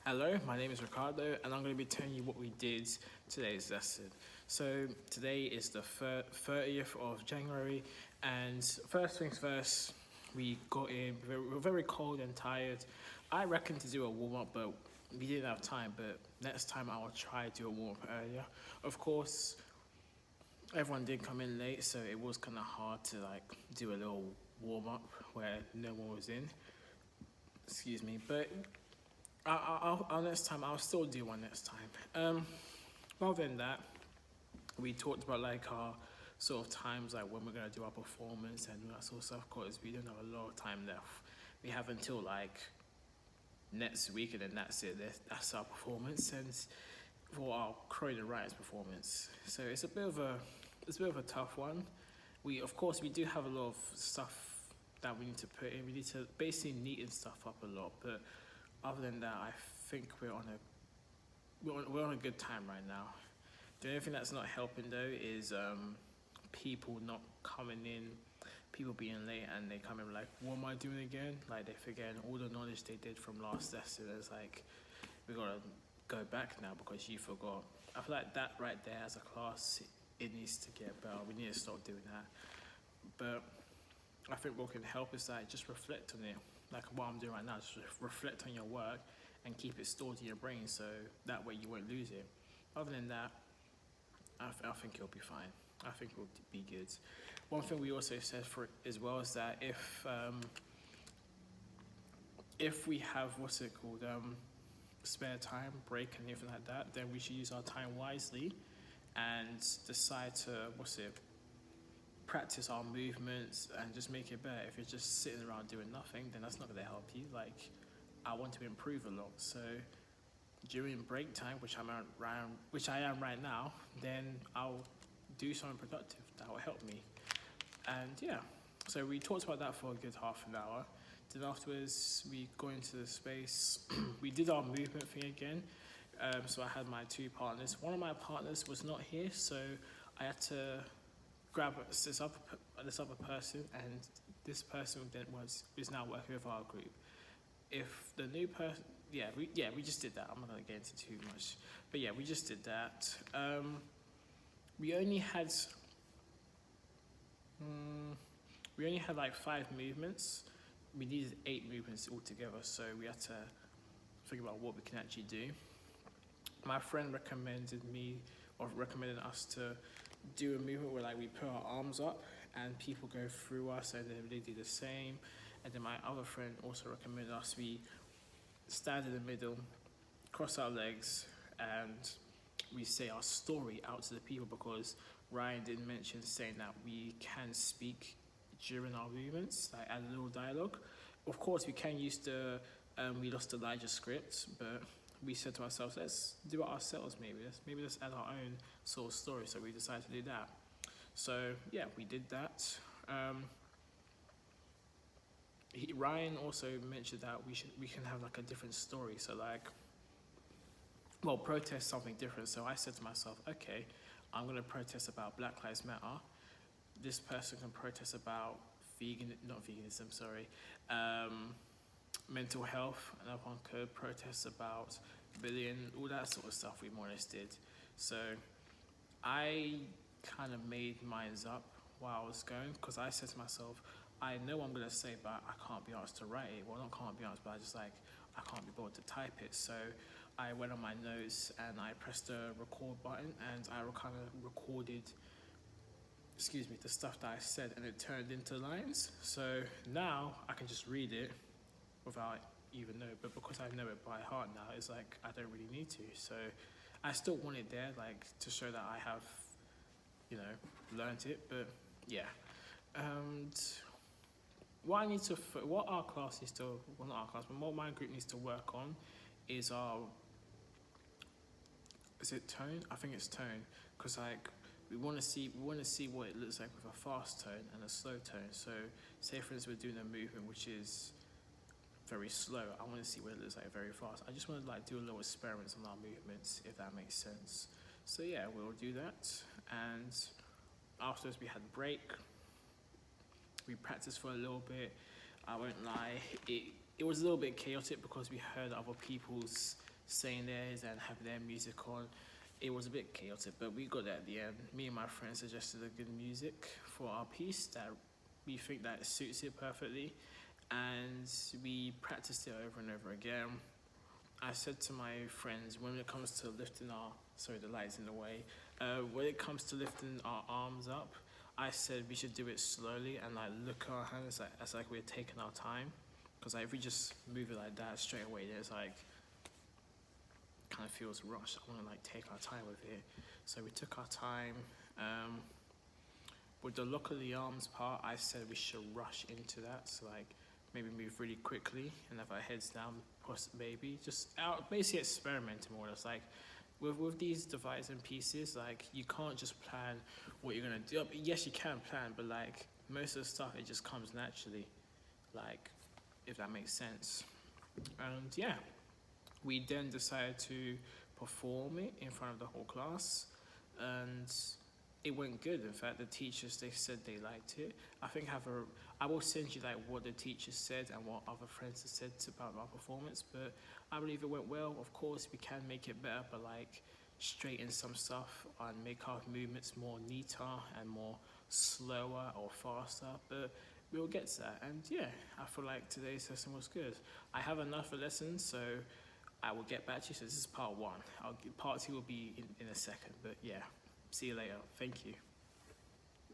Hello, my name is Ricardo, and I'm going to be telling you what we did today's lesson. So today is the 30th of January, and first things first, we got in. We were very cold and tired. I reckon to do a warm up, but we didn't have time. But next time I will try to do a warm up earlier. Of course, everyone did come in late, so it was kind of hard to do a little warm up where no one was in. Excuse me, but I'll next time. I'll still do one next time. Other than that, we talked about our sort of times when we're gonna do our performance and that sort of stuff. Cause we don't have a lot of time left. We have until next week, and then that's it. That's our performance and for our Croydon Riots performance. So it's a bit of a tough one. We of course we do have a lot of stuff that we need to put in. We need to basically neaten stuff up a lot, but other than that, I think we're on a good time right now. The only thing that's not helping though is people not coming in, people being late, and they come in like, what am I doing again? Like they're forgetting all the knowledge they did from last lesson. It's like we gotta go back now because you forgot. I feel like that right there as a class, it needs to get better. We need to stop doing that. But I think what can help is just reflect on it. Like what I'm doing right now, just reflect on your work and keep it stored in your brain so that way you won't lose it. Other than that, I think you'll be fine. I think we'll be good. One thing we also said for it as well is that if we have spare time, break and everything like that, then we should use our time wisely and decide to practice our movements and just make it better. If you're just sitting around doing nothing, then that's not going to help you. I want to improve a lot, so during break time, which I am right now, then I'll do something productive that will help me. And yeah, so we talked about that for a good half an hour. Then afterwards, we go into the space. We did our movement thing again. So I had my two partners. One of my partners was not here, so I had to grab this other person, and this person then is now working with our group. If the new person, we just did that. I'm not gonna get into too much, but yeah, we just did that. We only had like 5 movements. We needed 8 movements altogether, so we had to figure out what we can actually do. My friend recommended us to do a movement where we put our arms up and people go through us, and then they do the same. And then my other friend also recommended us we stand in the middle, cross our legs, and we say our story out to the people, because Ryan did mention saying that we can speak during our movements, add a little dialogue. Of course, we can use the We Lost Elijah script, but we said to ourselves, let's do it ourselves. Maybe let's add our own sort of story. So we decided to do that. So yeah, we did that. Ryan also mentioned that we can have a different story. So protest something different. So I said to myself, okay, I'm gonna protest about Black Lives Matter. This person can protest about mental health. Another one could protest about bullying, all that sort of stuff we more or less did. So I kind of made mines up while I was going, because I said to myself, I know what I'm gonna say, but I can't be asked to write it. Well, not can't be asked, but I can't be bothered to type it. So I went on my notes and I pressed the record button, and I kind of recorded the stuff that I said, and it turned into lines. So now I can just read it without even know, but because I know it by heart now, it's I don't really need to. So I still want it there, to show that I have, learned it. But yeah, and what our class needs to, well, not our class, but what my group needs to work on is is it tone? I think it's tone, because we want to see what it looks like with a fast tone and a slow tone. So say for instance we're doing a movement which is very slow. I want to see what it looks like very fast. I just want to do a little experiments on our movements, if that makes sense. So yeah, we'll do that. And afterwards we had a break. We practiced for a little bit. I won't lie, it was a little bit chaotic because we heard other people's saying theirs and having their music on. It was a bit chaotic, but we got there at the end. Me and my friend suggested a good music for our piece that we think that suits it perfectly, and we practiced it over and over again. I said to my friends, when it comes to lifting our, sorry, the light's in the way, when it comes to lifting our arms up, I said we should do it slowly and like look at our hands like, as like we're taking our time. Because like, if we just move it like that straight away, then it's like, kind of feels rushed. I want to like take our time with it. So we took our time. With the look of the arms part, I said we should rush into that. So like maybe move really quickly and have our heads down, maybe just out, basically experimenting more. It's like with these divides and pieces, like you can't just plan what you're gonna do. Yes, you can plan, but like most of the stuff, it just comes naturally. Like, if that makes sense. And yeah, we then decided to perform it in front of the whole class, and it went good. In fact, the teachers, they said they liked it. I will send you like what the teachers said and what other friends have said about our performance, but I believe it went well. Of course, we can make it better, but like straighten some stuff and make our movements more neater and more slower or faster, but we'll get to that. And yeah, I feel like today's lesson was good. I have another lesson, so I will get back to you. So this is part one. Part two will be in a second, but yeah, see you later. Thank you.